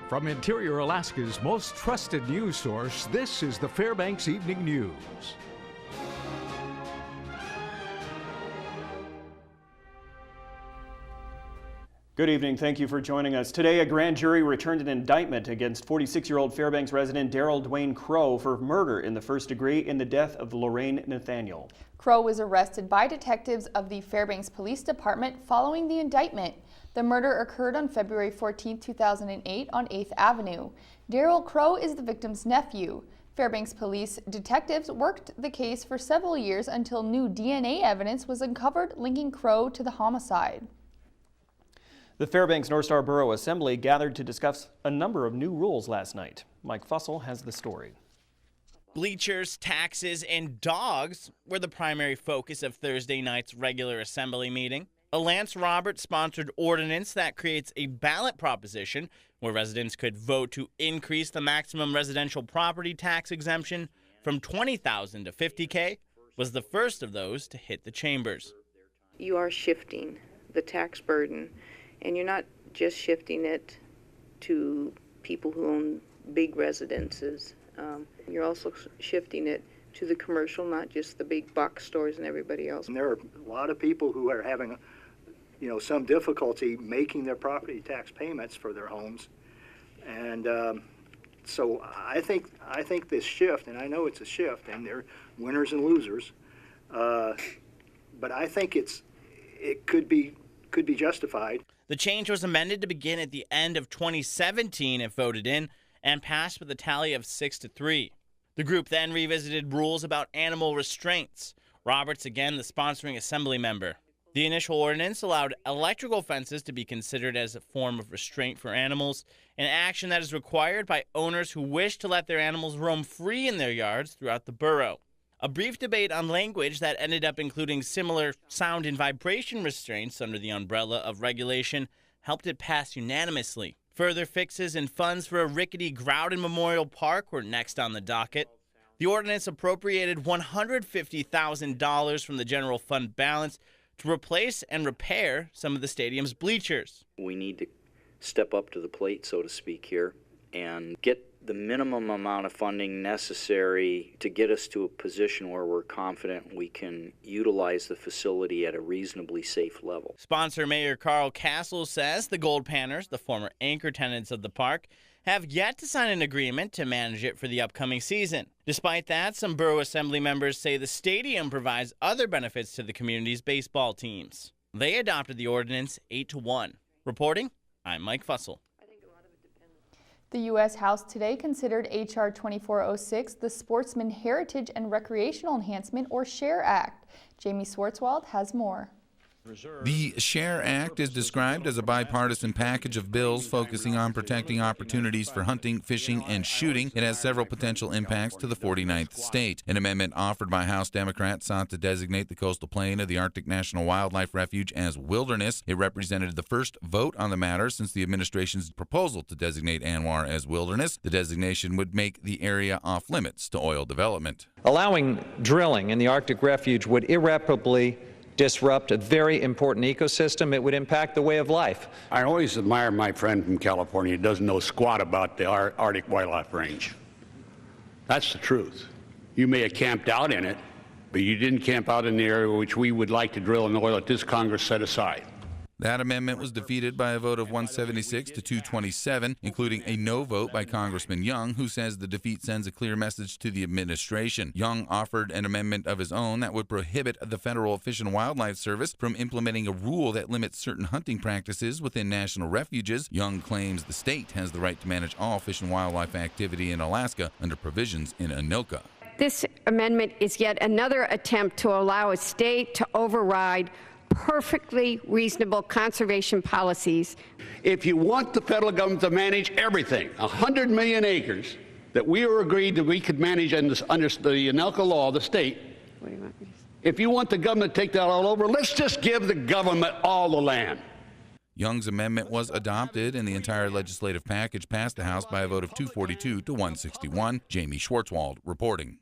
From Interior Alaska's most trusted news source, this is the Fairbanks Evening News. Good evening. Thank you for joining us. Today, a grand jury returned an indictment against 46-year-old Fairbanks resident Daryl Dwayne Crow for murder in the first degree in the death of Lorraine Nathaniel. Crow was arrested by detectives of the Fairbanks Police Department following the indictment. The murder occurred on February 14, 2008 on 8th Avenue. Daryl Crow is the victim's nephew. Fairbanks police detectives worked the case for several years until new DNA evidence was uncovered linking Crow to the homicide. The Fairbanks North Star Borough Assembly gathered to discuss a number of new rules last night. Mike Fussell has the story. Bleachers, taxes, and dogs were the primary focus of Thursday night's regular assembly meeting. A Lance Roberts-sponsored ordinance that creates a ballot proposition where residents could vote to increase the maximum residential property tax exemption from $20,000 to $50,000 was the first of those to hit the chambers. You are shifting the tax burden, and you're not just shifting it to people who own big residences. You're also shifting it to the commercial, not just the big box stores and everybody else. And there are a lot of people who are having, some difficulty making their property tax payments for their homes, and so I think this shift, and I know it's a shift, and there are winners and losers, but I think it could be justified. The change was amended to begin at the end of 2017 if voted in, and passed with a tally of 6-3. The group then revisited rules about animal restraints. Roberts, again, the sponsoring assembly member. The initial ordinance allowed electrical fences to be considered as a form of restraint for animals, an action that is required by owners who wish to let their animals roam free in their yards throughout the borough. A brief debate on language that ended up including similar sound and vibration restraints under the umbrella of regulation helped it pass unanimously. Further fixes and funds for a rickety Groudon Memorial Park were next on the docket. The ordinance appropriated $150,000 from the general fund balance to replace and repair some of the stadium's bleachers. We need to step up to the plate, so to speak, here and get the minimum amount of funding necessary to get us to a position where we're confident we can utilize the facility at a reasonably safe level. Sponsor Mayor Carl Castle says the Gold Panners, the former anchor tenants of the park, have yet to sign an agreement to manage it for the upcoming season. Despite that, some Borough Assembly members say the stadium provides other benefits to the community's baseball teams. They adopted the ordinance 8-1. Reporting, I'm Mike Fussell. The U.S. House today considered H.R. 2406, the Sportsman Heritage and Recreational Enhancement, or SHARE Act. Jamie Swartzwald has more. The SHARE Act is described as a bipartisan package of bills focusing on protecting opportunities for hunting, fishing, and shooting. It has several potential impacts to the 49th state. An amendment offered by House Democrats sought to designate the coastal plain of the Arctic National Wildlife Refuge as wilderness. It represented the first vote on the matter since the administration's proposal to designate ANWR as wilderness. The designation would make the area off limits to oil development. Allowing drilling in the Arctic Refuge would irreparably disrupt a very important ecosystem. It would impact the way of life. I always admire my friend from California who doesn't know squat about the Arctic Wildlife Range. That's the truth. You may have camped out in it, but you didn't camp out in the area which we would like to drill in oil that this Congress set aside. That amendment was defeated by a vote of 176 to 227, including a no vote by Congressman Young, who says the defeat sends a clear message to the administration. Young offered an amendment of his own that would prohibit the Federal Fish and Wildlife Service from implementing a rule that limits certain hunting practices within national refuges. Young claims the state has the right to manage all fish and wildlife activity in Alaska under provisions in ANOCA. This amendment is yet another attempt to allow a state to override perfectly reasonable conservation policies. If you want the federal government to manage everything, 100 million acres that we were agreed that we could manage under the ANOCA law, the state, if you want the government to take that all over, let's just give the government all the land. Young's amendment was adopted, and the entire legislative package passed the House by a vote of 242 to 161. Jamie Schwartzwald reporting.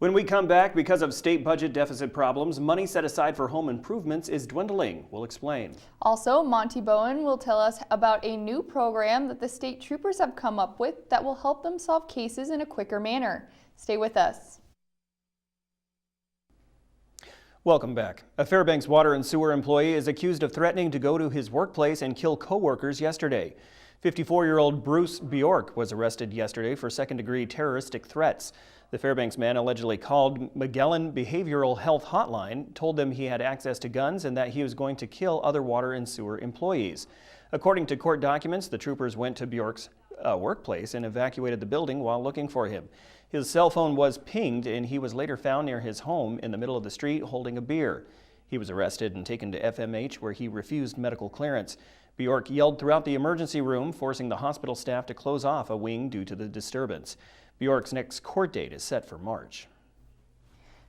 When we come back, because of state budget deficit problems, money set aside for home improvements is dwindling. We'll explain. Also, Monty Bowen will tell us about a new program that the state troopers have come up with that will help them solve cases in a quicker manner. Stay with us. Welcome back. A Fairbanks water and sewer employee is accused of threatening to go to his workplace and kill co-workers yesterday. 54-year-old Bruce Bjork was arrested yesterday for second-degree terroristic threats. The Fairbanks man allegedly called Magellan Behavioral Health Hotline, told them he had access to guns and that he was going to kill other water and sewer employees. According to court documents, the troopers went to Bjork's workplace and evacuated the building while looking for him. His cell phone was pinged and he was later found near his home in the middle of the street holding a beer. He was arrested and taken to FMH where he refused medical clearance. Bjork yelled throughout the emergency room, forcing the hospital staff to close off a wing due to the disturbance. Bjork's next court date is set for March.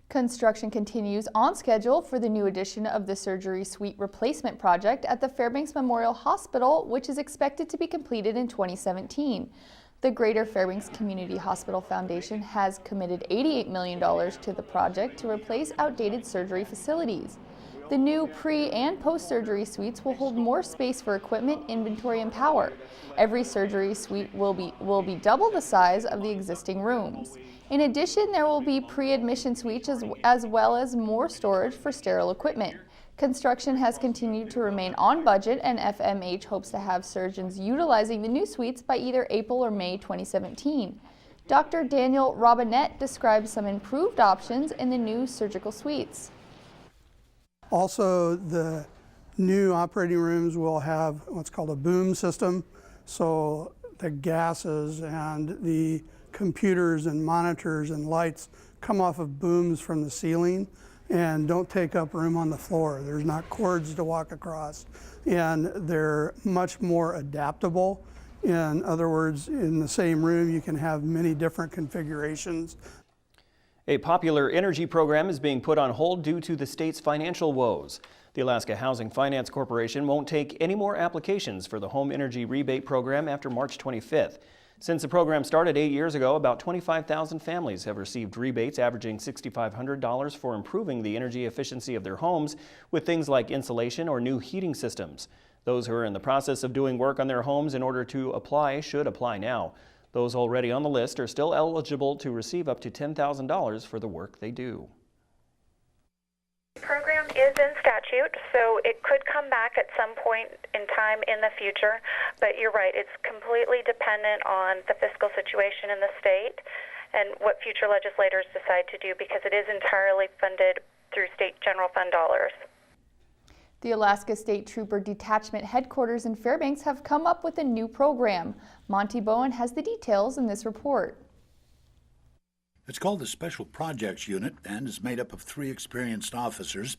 Construction continues on schedule for the new addition of the surgery suite replacement project at the Fairbanks Memorial Hospital, which is expected to be completed in 2017. The Greater Fairbanks Community Hospital Foundation has committed $88 million to the project to replace outdated surgery facilities. The new pre- and post-surgery suites will hold more space for equipment, inventory, and power. Every surgery suite will be double the size of the existing rooms. In addition, there will be pre-admission suites as well as more storage for sterile equipment. Construction has continued to remain on budget, and FMH hopes to have surgeons utilizing the new suites by either April or May 2017. Dr. Daniel Robinette describes some improved options in the new surgical suites. Also, the new operating rooms will have what's called a boom system, so the gases and the computers and monitors and lights come off of booms from the ceiling and don't take up room on the floor. There's not cords to walk across, and they're much more adaptable. In other words, in the same room you can have many different configurations. A popular energy program is being put on hold due to the state's financial woes. The Alaska Housing Finance Corporation won't take any more applications for the home energy rebate program after March 25th. Since the program started 8 years ago, about 25,000 families have received rebates averaging $6,500 for improving the energy efficiency of their homes with things like insulation or new heating systems. Those who are in the process of doing work on their homes in order to apply should apply now. Those already on the list are still eligible to receive up to $10,000 for the work they do. The program is in statute, so it could come back at some point in time in the future, but you're right, it's completely dependent on the fiscal situation in the state and what future legislators decide to do, because it is entirely funded through state general fund dollars. The Alaska State Trooper Detachment Headquarters in Fairbanks have come up with a new program. Monty Bowen has the details in this report. It's called the Special Projects Unit and is made up of 3 experienced officers.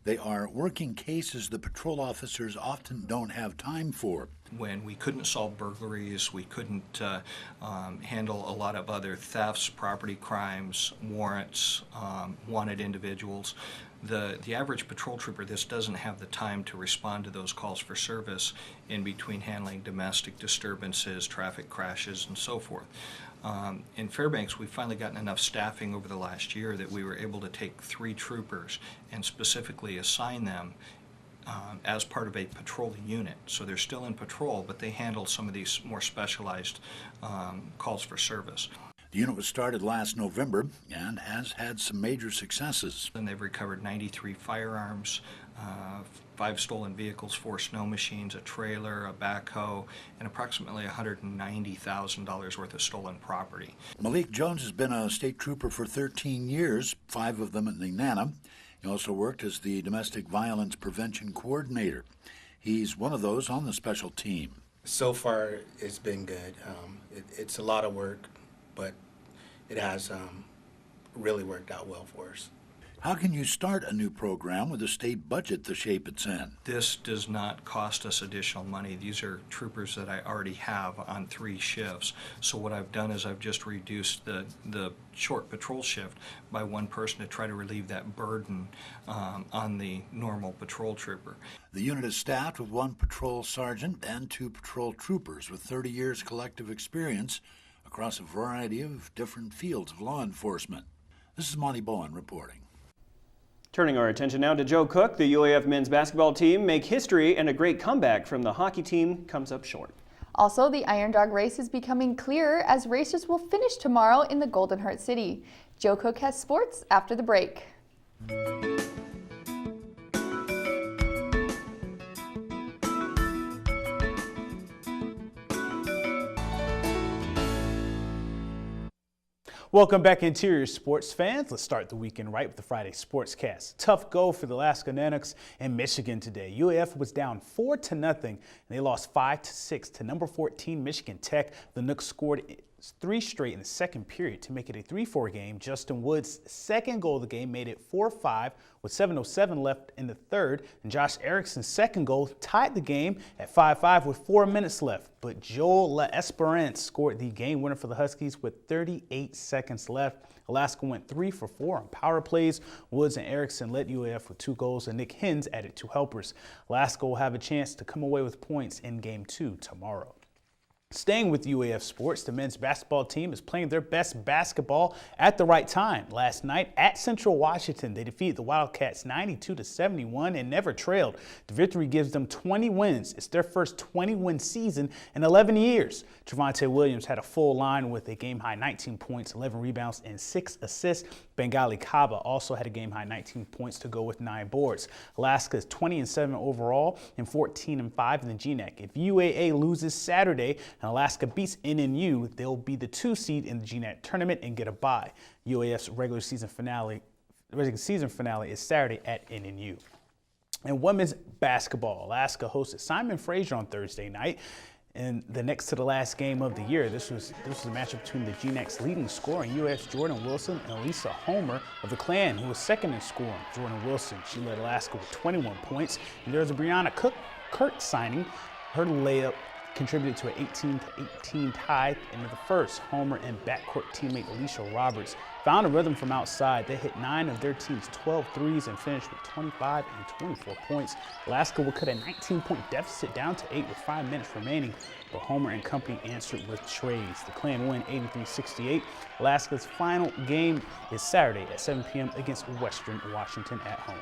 They are working cases the patrol officers often don't have time for. When we couldn't solve burglaries, we couldn't handle a lot of other thefts, property crimes, warrants, wanted individuals. The average patrol trooper just doesn't have the time to respond to those calls for service in between handling domestic disturbances, traffic crashes, and so forth. In Fairbanks, we've finally gotten enough staffing over the last year that we were able to take 3 troopers and specifically assign them as part of a patrol unit. So they're still in patrol, but they handle some of these more specialized calls for service. The unit was started last November and has had some major successes. And they've recovered 93 firearms, 5 stolen vehicles, 4 snow machines, a trailer, a backhoe, and approximately $190,000 worth of stolen property. Malik Jones has been a state trooper for 13 years, 5 of them at Nenana. He also worked as the domestic violence prevention coordinator. He's one of those on the special team. So far, it's been good. It's a lot of work, but it has really worked out well for us. How can you start a new program with a state budget the shape it's in? This does not cost us additional money. These are troopers that I already have on 3 shifts. So what I've done is I've just reduced the short patrol shift by 1 person to try to relieve that burden on the normal patrol trooper. The unit is staffed with 1 patrol sergeant and 2 patrol troopers with 30 years collective experience across a variety of different fields of law enforcement. This is Monty Bowen reporting. Turning our attention now to Joe Cook, the UAF men's basketball team make history, and a great comeback from the hockey team comes up short. Also, the Iron Dog race is becoming clearer as racers will finish tomorrow in the Golden Heart City. Joe Cook has sports after the break. Welcome back, Interior Sports fans. Let's start the weekend right with the Friday Sportscast. Tough go for the Alaska Nanooks in Michigan today. UAF was down 4-0, and they lost 5-6 to number 14 Michigan Tech. The Nooks scored 3 straight in the second period to make it a 3-4 game. Justin Wood's second goal of the game made it 4-5 with 7:07 left in the third, and Josh Erickson's second goal tied the game at 5-5 with 4 minutes left. But Joel L'Esperance scored the game winner for the Huskies with 38 seconds left. Alaska went 3 for 4 on power plays. Woods and Erickson led UAF with 2 goals, and Nick Hins added 2 helpers. Alaska will have a chance to come away with points in Game 2 tomorrow. Staying with UAF sports, the men's basketball team is playing their best basketball at the right time. Last night at Central Washington, they defeated the Wildcats 92-71 and never trailed. The victory gives them 20 wins. It's their first 20-win season in 11 years. Trevante Williams had a full line with a game-high 19 points, 11 rebounds, and 6 assists. Bengali Kaba also had a game-high 19 points to go with 9 boards. Alaska is 20-7 overall and 14-5 in the GNAC. If UAA loses Saturday and Alaska beats NNU, they'll be the 2 seed in the GNAC tournament and get a bye. UAF's regular season finale is Saturday at NNU. In women's basketball, Alaska hosted Simon Fraser on Thursday night in the next to the last game of the year. This was a matchup between the GNAC's leading scorer, UAF's Jordan Wilson, and Elisa Homer of the Clan, who was second in scoring. Jordan Wilson, she led Alaska with 21 points, and there was a Brianna Kirk signing. Her layup contributed to an 18-18 tie into the first. Homer and backcourt teammate Alicia Roberts found a rhythm from outside. They hit 9 of their team's 12 threes and finished with 25 and 24 points. Alaska will cut a 19-point deficit down to 8 with 5 minutes remaining, but Homer and company answered with trades. The Clan win 83-68. Alaska's final game is Saturday at 7 p.m. against Western Washington at home.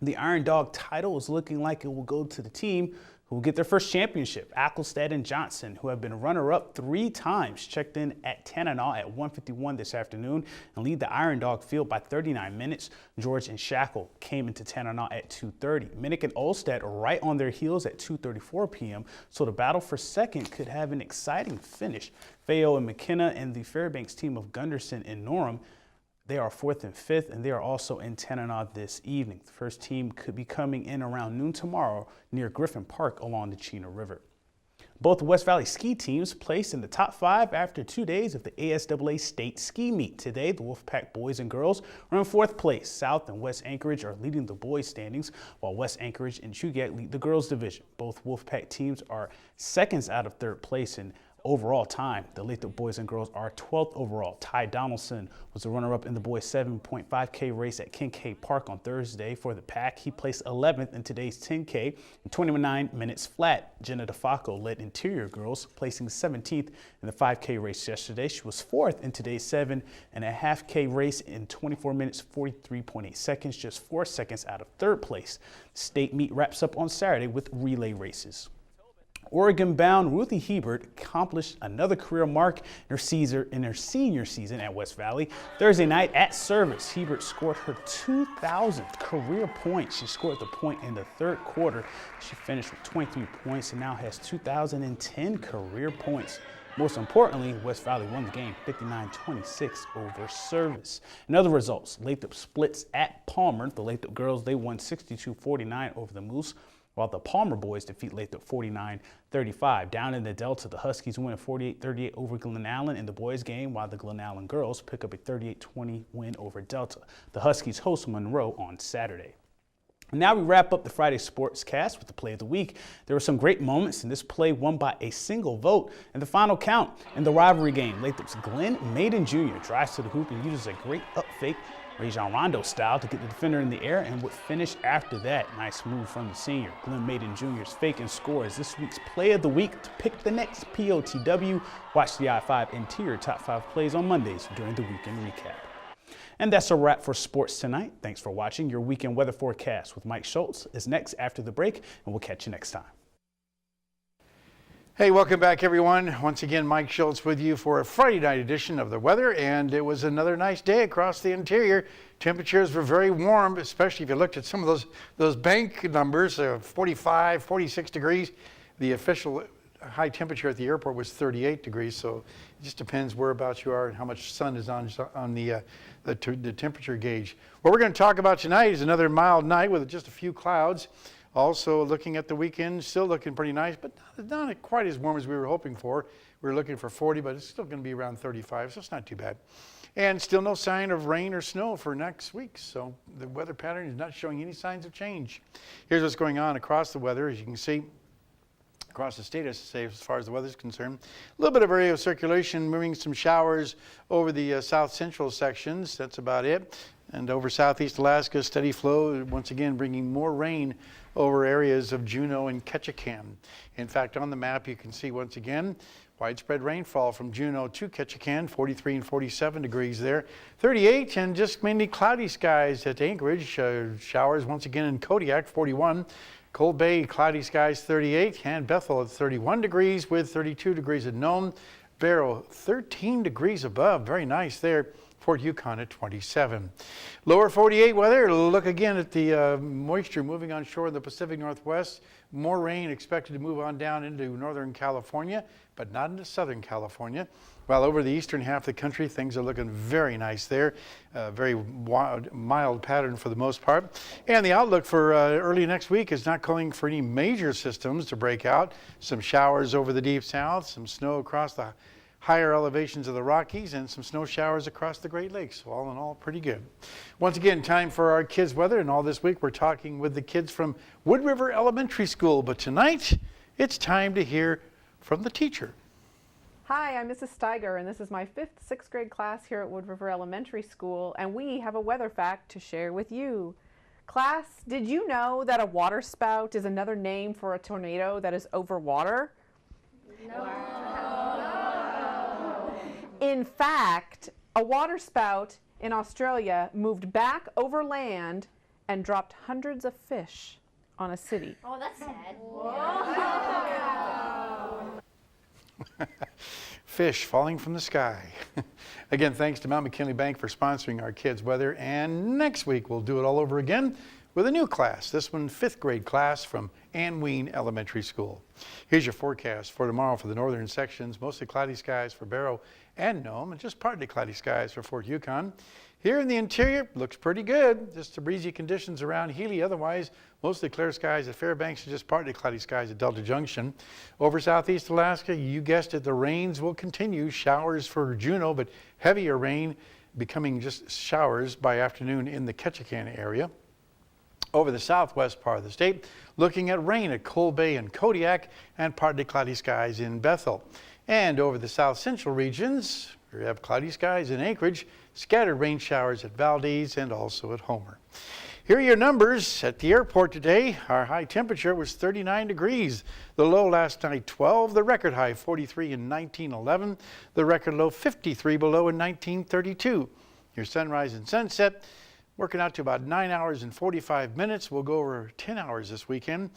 The Iron Dog title is looking like it will go to the team who will get their first championship. Ackelstad and Johnson, who have been runner-up 3 times, checked in at Tanana at 1:51 this afternoon and lead the Iron Dog field by 39 minutes. George and Shackle came into Tanana at 2:30. Minnick and Olstad are right on their heels at 2:34 p.m., so the battle for second could have an exciting finish. Fayette and McKenna and the Fairbanks team of Gunderson and Norham, they are 4th and 5th, and they are also in Tanana this evening. The first team could be coming in around noon tomorrow near Griffin Park along the Chena River. Both West Valley ski teams placed in the top 5 after 2 days of the ASAA State Ski Meet. Today, the Wolfpack boys and girls are in 4th place. South and West Anchorage are leading the boys' standings, while West Anchorage and Chugach lead the girls' division. Both Wolfpack teams are seconds out of 3rd place in overall time. The Lathrop boys and girls are 12th overall. Ty Donaldson was the runner-up in the boys' 7.5K race at Kincaid Park on Thursday. For the pack, he placed 11th in today's 10K in 29 minutes flat. Jenna DeFaco led Interior girls, placing 17th in the 5K race yesterday. She was 4th in today's 7.5K race in 24 minutes 43.8 seconds, just 4 seconds out of 3rd place. The state meet wraps up on Saturday with relay races. Oregon-bound Ruthie Hebert accomplished another career mark in her senior season at West Valley. Thursday night at Service, Hebert scored her 2,000th career point. She scored the point in the 3rd quarter. She finished with 23 points and now has 2,010 career points. Most importantly, West Valley won the game 59-26 over Service. In other results, Lathrop splits at Palmer. The Lathrop girls, they won 62-49 over the Moose, while the Palmer boys defeat Lathrop 49-35. Down in the Delta, the Huskies win 48-38 over Glen Allen in the boys' game, while the Glen Allen girls pick up a 38-20 win over Delta. The Huskies host Monroe on Saturday. Now we wrap up the Friday Sportscast with the play of the week. There were some great moments, and this play won by a single vote in the final count in the rivalry game. Lathrop's Glenn Maiden Jr. drives to the hoop and uses a great up fake, Rajon Rondo style, to get the defender in the air and would finish after that. Nice move from the senior. Glenn Maiden Jr.'s fake and score is this week's play of the week. To pick the next POTW, watch the I-5 Interior Top 5 plays on Mondays during the weekend recap. And that's a wrap for sports tonight. Thanks for watching. Your weekend weather forecast with Mike Schultz is next after the break, and we'll catch you next time. Hey, welcome back, everyone. Once again, Mike Schultz with you for a Friday night edition of the weather, and it was another nice day across the interior. Temperatures were very warm, especially if you looked at some of those bank numbers, 45, 46 degrees. The official high temperature at the airport was 38 degrees, so it just depends whereabouts you are and how much sun is on the temperature gauge. What we're going to talk about tonight is another mild night with just a few clouds. Also looking at the weekend, still looking pretty nice, but not quite as warm as we were hoping for. We were looking for 40, but it's still going to be around 35, so it's not too bad. And still no sign of rain or snow for next week, so the weather pattern is not showing any signs of change. Here's what's going on across the weather, as you can see. Across the state, as far as the weather is concerned. A little bit of area of circulation, moving some showers over the south central sections. That's about it. And over southeast Alaska, steady flow, once again bringing more rain over areas of Juneau and Ketchikan. In fact, on the map, you can see once again widespread rainfall from Juneau to Ketchikan, 43 and 47 degrees there. 38 and just mainly cloudy skies at Anchorage. Showers once again in Kodiak, 41. Cold Bay, cloudy skies, 38. And Bethel at 31 degrees with 32 degrees at Nome. Barrow, 13 degrees above. Very nice there. Fort Yukon at 27. Lower 48 weather, look again at the moisture moving on shore in the Pacific Northwest. More rain expected to move on down into Northern California, but not into Southern California. While over the eastern half of the country, things are looking very nice there. Very mild pattern for the most part. And the outlook for early next week is not calling for any major systems to break out. Some showers over the deep south, some snow across the higher elevations of the Rockies, and some snow showers across the Great Lakes. So all in all, pretty good. Once again, time for our kids' weather, and all this week we're talking with the kids from Wood River Elementary School. But tonight, it's time to hear from the teacher. Hi, I'm Mrs. Steiger, and this is my 5th, 6th grade class here at Wood River Elementary School, and we have a weather fact to share with you. Class, did you know that a water spout is another name for a tornado that is over water? No. In fact, a water spout in Australia moved back over land and dropped hundreds of fish on a city. Oh, that's sad. Fish falling from the sky. Again, thanks to Mount McKinley Bank for sponsoring our kids' weather. And next week, we'll do it all over again with a new class. This one, 5th grade class from Ann Ween Elementary School. Here's your forecast for tomorrow for the northern sections. Mostly cloudy skies for Barrow and Nome, and just partly cloudy skies for Fort Yukon. Here in the interior, looks pretty good. Just the breezy conditions around Healy. Otherwise, mostly clear skies at Fairbanks and just partly cloudy skies at Delta Junction. Over southeast Alaska, you guessed it, the rains will continue. Showers for Juneau, but heavier rain becoming just showers by afternoon in the Ketchikan area. Over the southwest part of the state, looking at rain at Cold Bay and Kodiak and partly cloudy skies in Bethel. And over the south central regions, we have cloudy skies in Anchorage, scattered rain showers at Valdez and also at Homer. Here are your numbers at the airport today. Our high temperature was 39 degrees. The low last night, 12. The record high, 43 in 1911. The record low, 53 below in 1932. Your sunrise and sunset, working out to about 9 hours and 45 minutes. We'll go over 10 hours this weekend,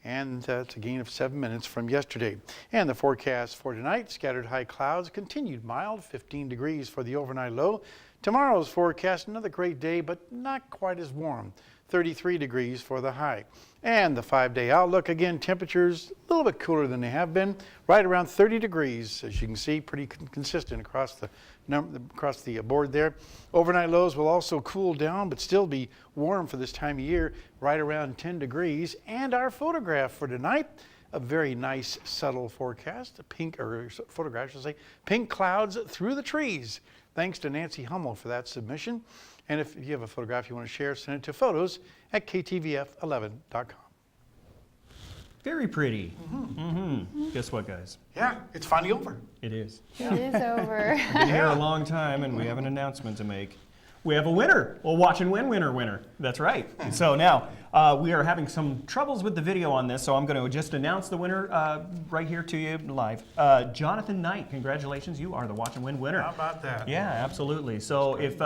and it's a gain of 7 minutes from yesterday. And the forecast for tonight, scattered high clouds, continued mild, 15 degrees for the overnight low. Tomorrow's forecast, another great day, but not quite as warm, 33 degrees for the high. And the 5-day outlook, again, temperatures a little bit cooler than they have been, right around 30 degrees, as you can see, pretty consistent across the board there. Overnight lows will also cool down, but still be warm for this time of year, right around 10 degrees. And our photograph for tonight, a very nice subtle forecast, pink clouds through the trees. Thanks to Nancy Hummel for that submission. And if you have a photograph you want to share, send it to photos@ktvf11.com. Very pretty. Guess what, guys? Yeah, it's finally over. It is. It is over. We've been here a long time, and we have an announcement to make. We have a winner, a watch and win winner. That's right. So now we are having some troubles with the video on this, so I'm going to just announce the winner right here to you live. Jonathan Knight, congratulations, you are the watch and win winner. How about that? Yeah, absolutely. So if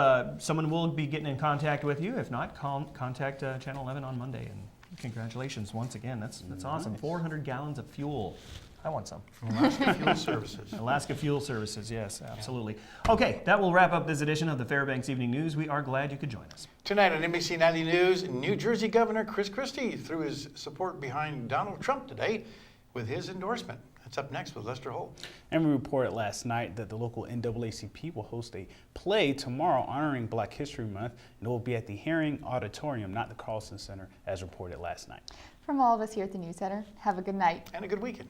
someone will be getting in contact with you, if not, contact Channel 11 on Monday. And congratulations once again. That's awesome. 400 gallons of fuel. I want some. From Alaska Fuel Services. Alaska Fuel Services, yes, absolutely. Okay, that will wrap up this edition of the Fairbanks Evening News. We are glad you could join us. Tonight on NBC 90 News, New Jersey Governor Chris Christie threw his support behind Donald Trump today with his endorsement. That's up next with Lester Holt. And we reported last night that the local NAACP will host a play tomorrow honoring Black History Month, and it will be at the Herring Auditorium, not the Carlson Center, as reported last night. From all of us here at the News Center, have a good night. And a good weekend.